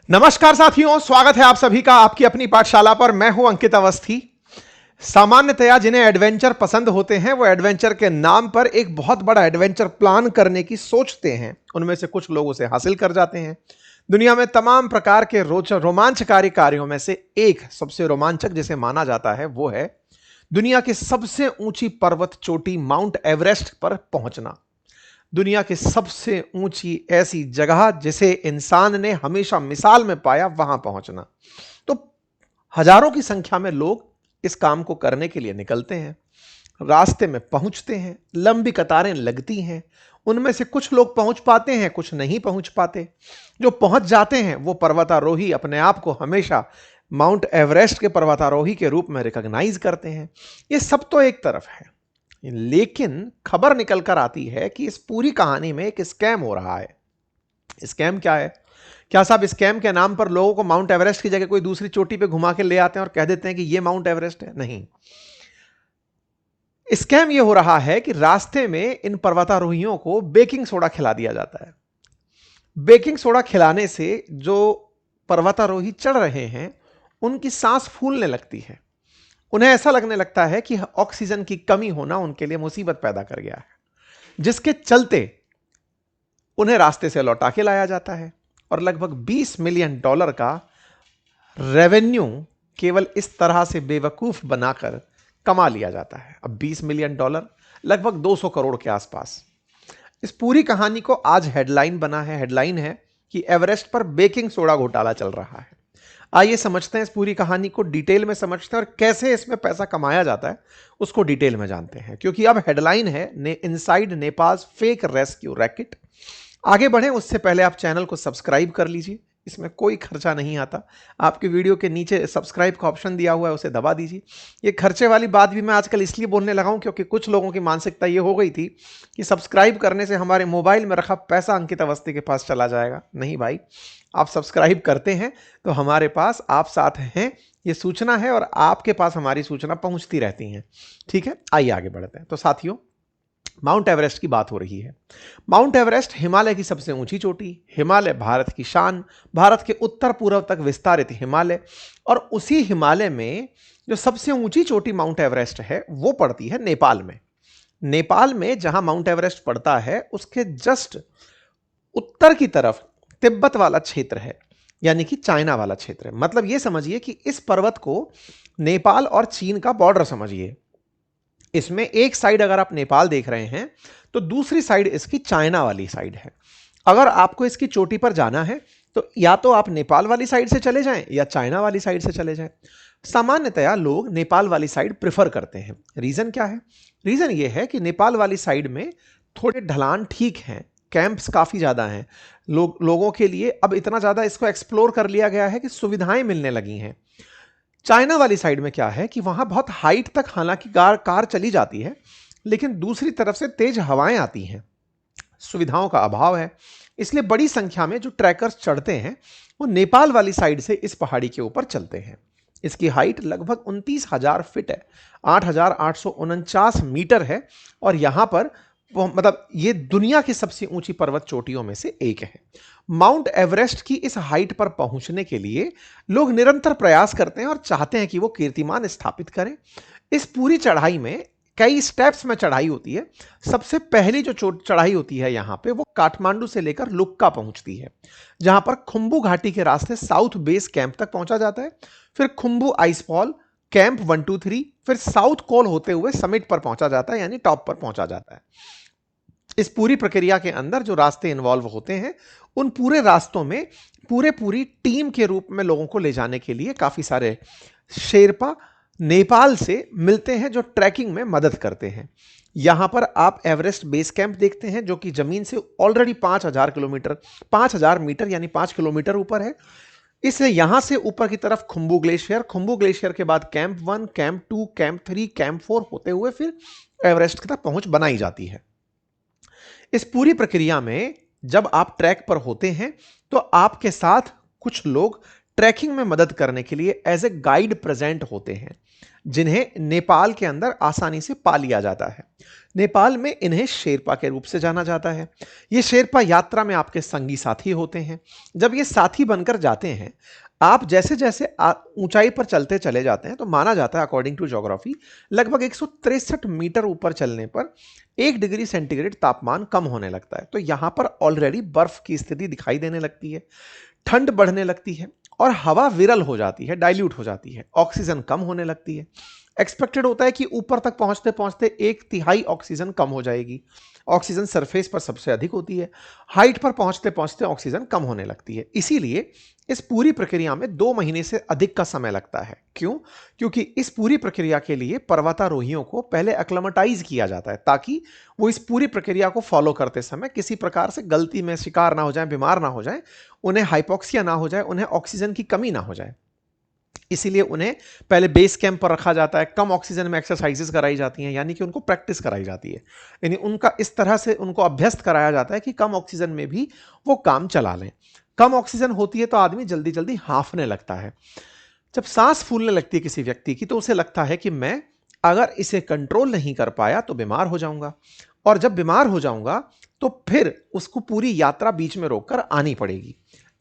नमस्कार साथियों, स्वागत है आप सभी का आपकी अपनी पाठशाला पर। मैं हूं अंकित अवस्थी। सामान्यतया जिन्हें एडवेंचर पसंद होते हैं वो एडवेंचर के नाम पर एक बहुत बड़ा एडवेंचर प्लान करने की सोचते हैं। उनमें से कुछ लोग उसे हासिल कर जाते हैं। दुनिया में तमाम प्रकार के रोमांचकारी कार्यों में से एक सबसे रोमांचक जिसे माना जाता है वो है दुनिया की सबसे ऊंची पर्वत चोटी माउंट एवरेस्ट पर पहुंचना। दुनिया की सबसे ऊंची ऐसी जगह जिसे इंसान ने हमेशा मिसाल में पाया, वहां पहुंचना। तो हजारों की संख्या में लोग इस काम को करने के लिए निकलते हैं। रास्ते में पहुंचते हैं, लंबी कतारें लगती हैं। उनमें से कुछ लोग पहुंच पाते हैं, कुछ नहीं पहुंच पाते। जो पहुंच जाते हैं वो पर्वतारोही अपने आप को हमेशा माउंट एवरेस्ट के पर्वतारोही के रूप में रिकॉग्नाइज करते हैं। ये सब तो एक तरफ है, लेकिन खबर निकल कर आती है कि इस पूरी कहानी में एक स्कैम हो रहा है। स्कैम क्या है? क्या साहब स्कैम के नाम पर लोगों को माउंट एवरेस्ट की जगह कोई दूसरी चोटी पे घुमा के ले आते हैं और कह देते हैं कि ये माउंट एवरेस्ट है? नहीं, स्कैम ये हो रहा है कि रास्ते में इन पर्वतारोहियों को बेकिंग सोडा खिला दिया जाता है। बेकिंग सोडा खिलाने से जो पर्वतारोही चढ़ रहे हैं उनकी सांस फूलने लगती है। उन्हें ऐसा लगने लगता है कि ऑक्सीजन की कमी होना उनके लिए मुसीबत पैदा कर गया है, जिसके चलते उन्हें रास्ते से लौटा के लाया जाता है और लगभग $20 मिलियन का रेवेन्यू केवल इस तरह से बेवकूफ बनाकर कमा लिया जाता है। अब $20 मिलियन लगभग 200 करोड़ के आसपास। इस पूरी कहानी को आज हेडलाइन बना है। हेडलाइन है कि एवरेस्ट पर बेकिंग सोडा घोटाला चल रहा है। आइए समझते हैं इस पूरी कहानी को, डिटेल में समझते हैं और कैसे इसमें पैसा कमाया जाता है उसको डिटेल में जानते हैं। क्योंकि अब हेडलाइन है inside Nepal fake rescue racket. आगे बढ़ें उससे पहले आप चैनल को सब्सक्राइब कर लीजिए, इसमें कोई खर्चा नहीं आता। आपके वीडियो के नीचे सब्सक्राइब का ऑप्शन दिया हुआ है, उसे दबा दीजिए। ये खर्चे वाली बात भी मैं आजकल इसलिए बोलने लगा हूं क्योंकि कुछ लोगों की मानसिकता ये हो गई थी कि सब्सक्राइब करने से हमारे मोबाइल में रखा पैसा अंकित अवस्थी के पास चला जाएगा। नहीं भाई, आप सब्सक्राइब करते हैं तो हमारे पास आप साथ हैं, ये सूचना है और आपके पास हमारी सूचना पहुंचती रहती है। ठीक है, आइए आगे बढ़ते हैं। तो साथियों, माउंट एवरेस्ट की बात हो रही है। माउंट एवरेस्ट हिमालय की सबसे ऊंची चोटी। हिमालय भारत की शान, भारत के उत्तर पूर्व तक विस्तारित हिमालय। और उसी हिमालय में जो सबसे ऊंची चोटी माउंट एवरेस्ट है वो पड़ती है नेपाल में। नेपाल में जहां माउंट एवरेस्ट पड़ता है उसके जस्ट उत्तर की तरफ तिब्बत वाला क्षेत्र है, यानी कि चाइना वाला क्षेत्र है। मतलब यह समझिए कि इस पर्वत को नेपाल और चीन का बॉर्डर समझिए। इसमें एक साइड अगर आप नेपाल देख रहे हैं तो दूसरी साइड इसकी चाइना वाली साइड है। अगर आपको इसकी चोटी पर जाना है तो या तो आप नेपाल वाली साइड से चले जाएं या चाइना वाली साइड से चले जाएं। सामान्यतया लोग नेपाल वाली साइड प्रेफर करते हैं। रीजन क्या है? रीजन यह है कि नेपाल वाली साइड में थोड़े ढलान ठीक हैं, कैंप्स काफी ज्यादा हैं। लोगों के लिए अब इतना ज्यादा इसको एक्सप्लोर कर लिया गया है कि सुविधाएं मिलने लगी हैं। चाइना वाली साइड में क्या है कि वहां बहुत हाइट तक हालांकि कार चली जाती है, लेकिन दूसरी तरफ से तेज हवाएं आती हैं, सुविधाओं का अभाव है। इसलिए बड़ी संख्या में जो ट्रैकर्स चढ़ते हैं वो नेपाल वाली साइड से इस पहाड़ी के ऊपर चलते हैं। इसकी हाइट लगभग 29,000 फीट है, 8,849 मीटर है। और यहां पर मतलब ये दुनिया की सबसे ऊंची पर्वत चोटियों में से एक है। माउंट एवरेस्ट की इस हाइट पर पहुंचने के लिए लोग निरंतर प्रयास करते हैं और चाहते हैं कि वो कीर्तिमान स्थापित करें। इस पूरी चढ़ाई में कई स्टेप्स में चढ़ाई होती है। सबसे पहली जो चढ़ाई होती है यहां पे वो काठमांडू से लेकर लुक्का पहुंचती है, जहां पर खुम्बू घाटी के रास्ते साउथ बेस कैंप तक पहुंचा जाता है। फिर खुम्बू आइसफॉल कैंप 1, 2, 3, फिर साउथ कोल होते हुए समिट पर पहुंचा जाता है, यानी टॉप पर पहुंचा जाता है। इस पूरी प्रक्रिया के अंदर जो रास्ते इन्वॉल्व होते हैं उन पूरे रास्तों में पूरी टीम के रूप में लोगों को ले जाने के लिए काफी सारे शेरपा नेपाल से मिलते हैं जो ट्रैकिंग में मदद करते हैं। यहां पर आप एवरेस्ट बेस कैंप देखते हैं जो कि जमीन से ऑलरेडी 5,000 मीटर यानी 5 किलोमीटर ऊपर है। इससे यहां से ऊपर की तरफ खुम्बू ग्लेशियर के बाद कैंप 1, कैंप 2, कैंप 3, कैंप 4 होते हुए फिर एवरेस्ट तक पहुंच बनाई जाती है। इस पूरी प्रक्रिया में जब आप ट्रैक पर होते हैं तो आपके साथ कुछ लोग ट्रैकिंग में मदद करने के लिए एज ए गाइड प्रेजेंट होते हैं, जिन्हें नेपाल के अंदर आसानी से पा लिया जाता है। नेपाल में इन्हें शेरपा के रूप से जाना जाता है। ये शेरपा यात्रा में आपके संगी साथी होते हैं। जब ये साथी बनकर जाते हैं, आप जैसे जैसे ऊंचाई पर चलते चले जाते हैं, तो माना जाता है अकॉर्डिंग टू ज्योग्राफी लगभग 163 मीटर ऊपर चलने पर 1 डिग्री सेंटीग्रेड तापमान कम होने लगता है। तो यहां पर ऑलरेडी बर्फ की स्थिति दिखाई देने लगती है, ठंड बढ़ने लगती है और हवा विरल हो जाती है, डाइल्यूट हो जाती है, ऑक्सीजन कम होने लगती है। एक्सपेक्टेड होता है कि ऊपर तक पहुंचते पहुंचते 1/3 ऑक्सीजन कम हो जाएगी। ऑक्सीजन सरफेस पर सबसे अधिक होती है, हाइट पर पहुंचते पहुंचते ऑक्सीजन कम होने लगती है। इसीलिए इस पूरी प्रक्रिया में 2 महीने से अधिक का समय लगता है। क्यों? क्योंकि इस पूरी प्रक्रिया के लिए पर्वतारोहियों को पहले एक्लेमेटाइज किया जाता है, ताकि वो इस पूरी प्रक्रिया को फॉलो करते समय किसी प्रकार से गलती में शिकार ना हो जाए, बीमार ना हो जाए, उन्हें हाइपोक्सिया ना हो जाए, उन्हें ऑक्सीजन की कमी ना हो जाए। इसीलिए उन्हें पहले बेस कैंप पर रखा जाता है, कम ऑक्सीजन में एक्सरसाइजेस कराई जाती हैं, यानी कि उनको प्रैक्टिस कराई जाती है, यानी उनका इस तरह से उनको अभ्यस्त कराया जाता है कि कम ऑक्सीजन में भी वो काम चला लें। कम ऑक्सीजन होती है तो आदमी जल्दी जल्दी हांफने लगता है। जब सांस फूलने लगती है किसी व्यक्ति की, तो उसे लगता है कि मैं अगर इसे कंट्रोल नहीं कर पाया तो बीमार हो जाऊंगा, और जब बीमार हो जाऊंगा तो फिर उसको पूरी यात्रा बीच में रोककर आनी पड़ेगी।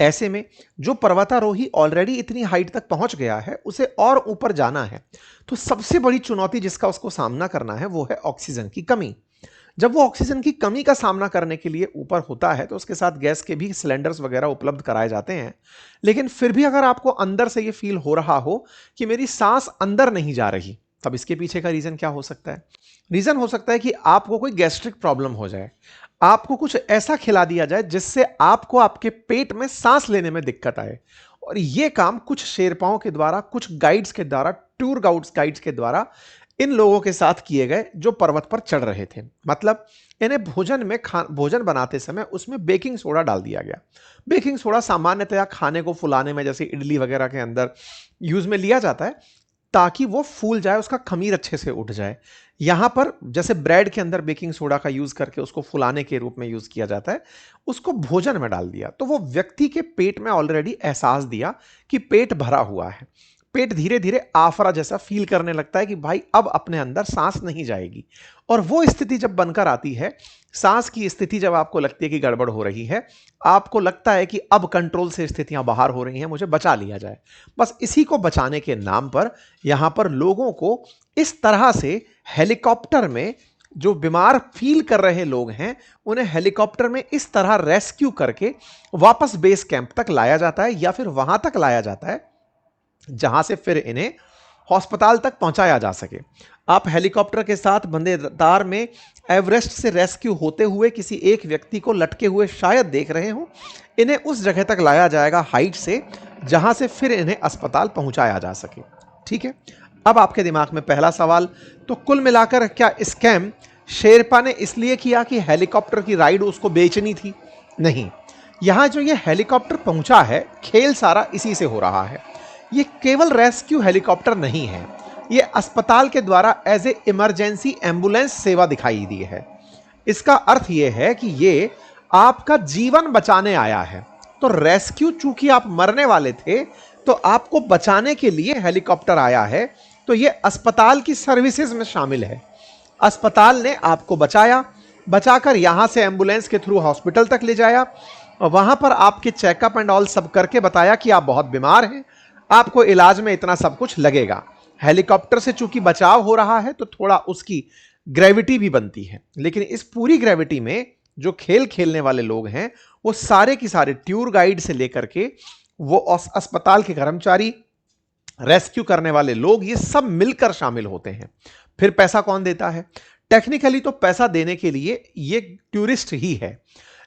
ऐसे में जो पर्वतारोही ऑलरेडी इतनी हाइट तक पहुंच गया है, उसे और ऊपर जाना है, तो सबसे बड़ी चुनौती जिसका उसको सामना करना है वो है ऑक्सीजन की कमी। जब वो ऑक्सीजन की कमी का सामना करने के लिए ऊपर होता है, तो उसके साथ गैस के भी सिलेंडर्स वगैरह उपलब्ध कराए जाते हैं। लेकिन फिर भी अगर आपको अंदर से ये फील हो रहा हो कि मेरी सांस अंदर नहीं जा रही, तब इसके पीछे का रीजन क्या हो सकता है? रीजन हो सकता है कि आपको कोई गैस्ट्रिक प्रॉब्लम हो जाए, आपको कुछ ऐसा खिला दिया जाए जिससे आपको आपके पेट में सांस लेने में दिक्कत आए। और यह काम कुछ शेरपाओं के द्वारा, कुछ गाइड्स के द्वारा, टूर गाइड्स के द्वारा इन लोगों के साथ किए गए जो पर्वत पर चढ़ रहे थे। मतलब इन्हें भोजन बनाते समय उसमें बेकिंग सोडा डाल दिया गया। बेकिंग सोडा सामान्यतया खाने को फुलाने में, जैसे इडली वगैरह के अंदर यूज में लिया जाता है, ताकि वो फूल जाए, उसका खमीर अच्छे से उठ जाए। यहां पर जैसे ब्रेड के अंदर बेकिंग सोडा का यूज करके उसको फुलाने के रूप में यूज किया जाता है, उसको भोजन में डाल दिया, तो वो व्यक्ति के पेट में ऑलरेडी एहसास दिया कि पेट भरा हुआ है। पेट धीरे धीरे आफरा जैसा फील करने लगता है कि भाई अब अपने अंदर सांस नहीं जाएगी। और वो स्थिति जब बनकर आती है, सांस की स्थिति जब आपको लगती है कि गड़बड़ हो रही है, आपको लगता है कि अब कंट्रोल से स्थितियां बाहर हो रही हैं, मुझे बचा लिया जाए। बस इसी को बचाने के नाम पर यहां पर लोगों को इस तरह से हेलीकॉप्टर में, जो बीमार फील कर रहे लोग हैं उन्हें हेलीकॉप्टर में इस तरह रेस्क्यू करके वापस बेस कैंप तक लाया जाता है, या फिर वहां तक लाया जाता है जहां से फिर इन्हें अस्पताल तक पहुंचाया जा सके। आप हेलीकॉप्टर के साथ बंधे तार में एवरेस्ट से रेस्क्यू होते हुए किसी एक व्यक्ति को लटके हुए शायद देख रहे हो। इन्हें उस जगह तक लाया जाएगा हाइट से, जहां से फिर इन्हें अस्पताल पहुंचाया जा सके। ठीक है, अब आपके दिमाग में पहला सवाल, तो कुल मिलाकर क्या स्कैम शेरपा ने इसलिए किया कि हेलीकॉप्टर की राइड उसको बेचनी थी? नहीं, यहां जो ये हेलीकॉप्टर पहुंचा है, खेल सारा इसी से हो रहा है। ये केवल रेस्क्यू हेलीकॉप्टर नहीं है, ये अस्पताल के द्वारा एज ए इमरजेंसी एम्बुलेंस सेवा दिखाई दी है। इसका अर्थ यह है कि ये आपका जीवन बचाने आया है। तो रेस्क्यू, चूंकि आप मरने वाले थे, तो आपको बचाने के लिए हेलीकॉप्टर आया है, तो ये अस्पताल की सर्विसेज में शामिल है। अस्पताल ने आपको बचाया, बचाकर यहां से एम्बुलेंस के थ्रू हॉस्पिटल तक ले जाया, और वहां पर आपके चेकअप एंड ऑल सब करके बताया कि आप बहुत बीमार हैं, आपको इलाज में इतना सब कुछ लगेगा। हेलीकॉप्टर से चूंकि बचाव हो रहा है, तो थोड़ा उसकी ग्रेविटी भी बनती है, लेकिन इस पूरी ग्रेविटी में जो खेल खेलने वाले लोग हैं, वो सारे की सारे टूर गाइड से लेकर के वो अस्पताल के कर्मचारी, रेस्क्यू करने वाले लोग, ये सब मिलकर शामिल होते हैं। फिर पैसा कौन देता है? टेक्निकली तो पैसा देने के लिए ये टूरिस्ट ही है,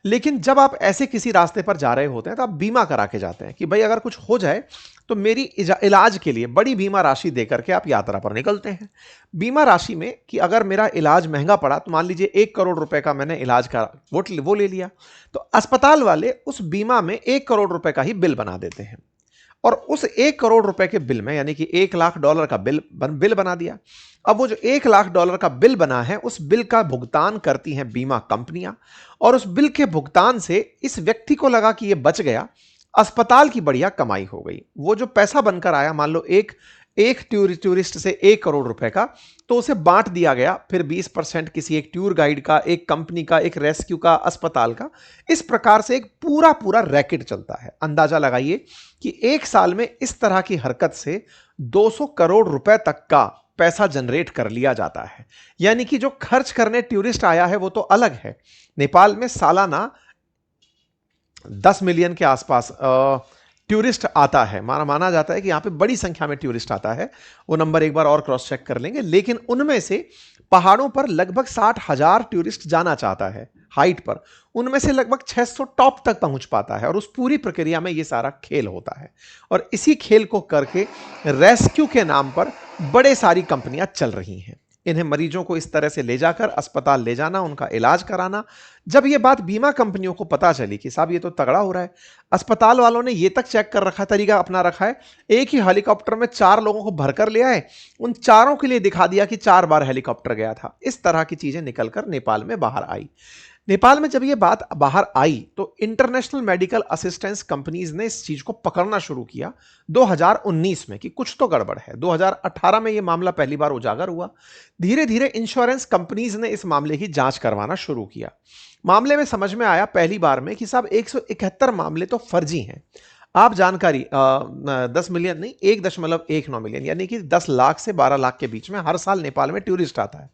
लेकिन जब आप ऐसे किसी रास्ते पर जा रहे होते हैं तो आप बीमा करा के जाते हैं कि भाई अगर कुछ हो जाए तो मेरी इलाज के लिए बड़ी बीमा राशि देकर के आप यात्रा पर निकलते हैं। बीमा राशि में कि अगर मेरा इलाज महंगा पड़ा, तो मान लीजिए 1 करोड़ रुपए का मैंने इलाज का वो ले लिया, तो अस्पताल वाले उस बीमा में 1 करोड़ रुपए का ही बिल बना देते हैं, और उस 1 करोड़ रुपए के बिल में, यानी कि $1 लाख का बिल बना दिया। अब वो जो $1 लाख का बिल बना है, उस बिल का भुगतान करती हैं बीमा कंपनियां, और उस बिल के भुगतान से इस व्यक्ति को लगा कि ये बच गया, अस्पताल की बढ़िया कमाई हो गई। वो जो पैसा बनकर आया, मान लो एक एक टूरिस्ट से 1 करोड़ रुपए का, तो उसे बांट दिया गया, फिर 20% किसी एक टूर गाइड का, एक कंपनी का, एक रेस्क्यू का, अस्पताल का। इस प्रकार से एक पूरा पूरा रैकेट चलता है। अंदाजा लगाइए कि एक साल में इस तरह की हरकत से 200 करोड़ रुपए तक का पैसा जनरेट कर लिया जाता है। यानी कि जो खर्च करने टूरिस्ट आया है वो तो अलग है। नेपाल में सालाना 10 मिलियन के आसपास टूरिस्ट आता है। माना जाता है कि यहां पे बड़ी संख्या में टूरिस्ट आता है। वो नंबर एक बार और क्रॉस चेक कर लेंगे। लेकिन उनमें से पहाड़ों पर लगभग 60,000 टूरिस्ट जाना चाहता है हाइट पर। उनमें से लगभग 600 टॉप तक पहुंच पाता है। और उस पूरी प्रक्रिया में ये सारा खेल होता है। और इसी खेल को करके रेस्क्यू के नाम पर बड़े सारी कंपनियां चल रही हैं। इन्हें मरीजों को इस तरह से ले जाकर अस्पताल ले जाना, उनका इलाज कराना। जब ये बात बीमा कंपनियों को पता चली कि साहब ये तो तगड़ा हो रहा है, अस्पताल वालों ने ये तक चेक कर रखा, तरीका अपना रखा है, एक ही हेलीकॉप्टर में 4 लोगों को भरकर ले आए, उन चारों के लिए दिखा दिया कि 4 बार हेलीकॉप्टर गया था। इस तरह की चीजें निकलकर नेपाल में बाहर आई। नेपाल में जब ये बात बाहर आई तो इंटरनेशनल मेडिकल असिस्टेंस कंपनीज ने इस चीज को पकड़ना शुरू किया 2019 में कि कुछ तो गड़बड़ है। 2018 में ये मामला पहली बार उजागर हुआ। धीरे धीरे इंश्योरेंस कंपनीज ने इस मामले की जांच करवाना शुरू किया। मामले में समझ में आया पहली बार में कि साहब 171 मामले तो फर्जी हैं। आप जानकारी 10 मिलियन नहीं, 1.19 मिलियन, यानी कि 10 लाख से 12 लाख के बीच में हर साल नेपाल में टूरिस्ट आता है।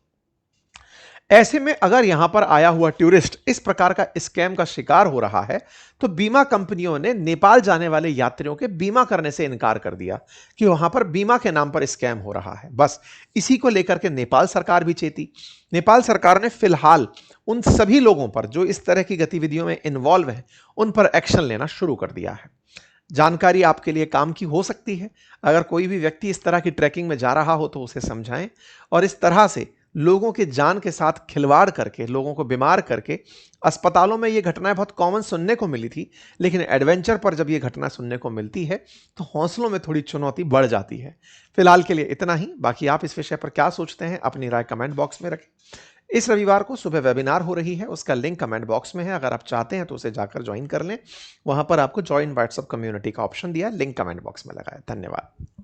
ऐसे में अगर यहां पर आया हुआ टूरिस्ट इस प्रकार का स्कैम का शिकार हो रहा है तो बीमा कंपनियों ने नेपाल जाने वाले यात्रियों के बीमा करने से इनकार कर दिया कि वहां पर बीमा के नाम पर स्कैम हो रहा है। बस इसी को लेकर के नेपाल सरकार भी चेती। नेपाल सरकार ने फिलहाल उन सभी लोगों पर जो इस तरह की गतिविधियों में इन्वॉल्व हैं उन पर एक्शन लेना शुरू कर दिया है। जानकारी आपके लिए काम की हो सकती है। अगर कोई भी व्यक्ति इस तरह की ट्रैकिंग में जा रहा हो तो उसे समझाएं। और इस तरह से लोगों के जान के साथ खिलवाड़ करके, लोगों को बीमार करके, अस्पतालों में ये घटनाएं बहुत कॉमन सुनने को मिली थी, लेकिन एडवेंचर पर जब ये घटना सुनने को मिलती है तो हौसलों में थोड़ी चुनौती बढ़ जाती है। फिलहाल के लिए इतना ही। बाकी आप इस विषय पर क्या सोचते हैं अपनी राय कमेंट बॉक्स में रखें। इस रविवार को सुबह वेबिनार हो रही है, उसका लिंक कमेंट बॉक्स में है। अगर आप चाहते हैं तो उसे जाकर ज्वाइन कर लें। वहां पर आपको ज्वाइन व्हाट्सएप कम्युनिटी का ऑप्शन दिया है, लिंक कमेंट बॉक्स में लगा है। धन्यवाद।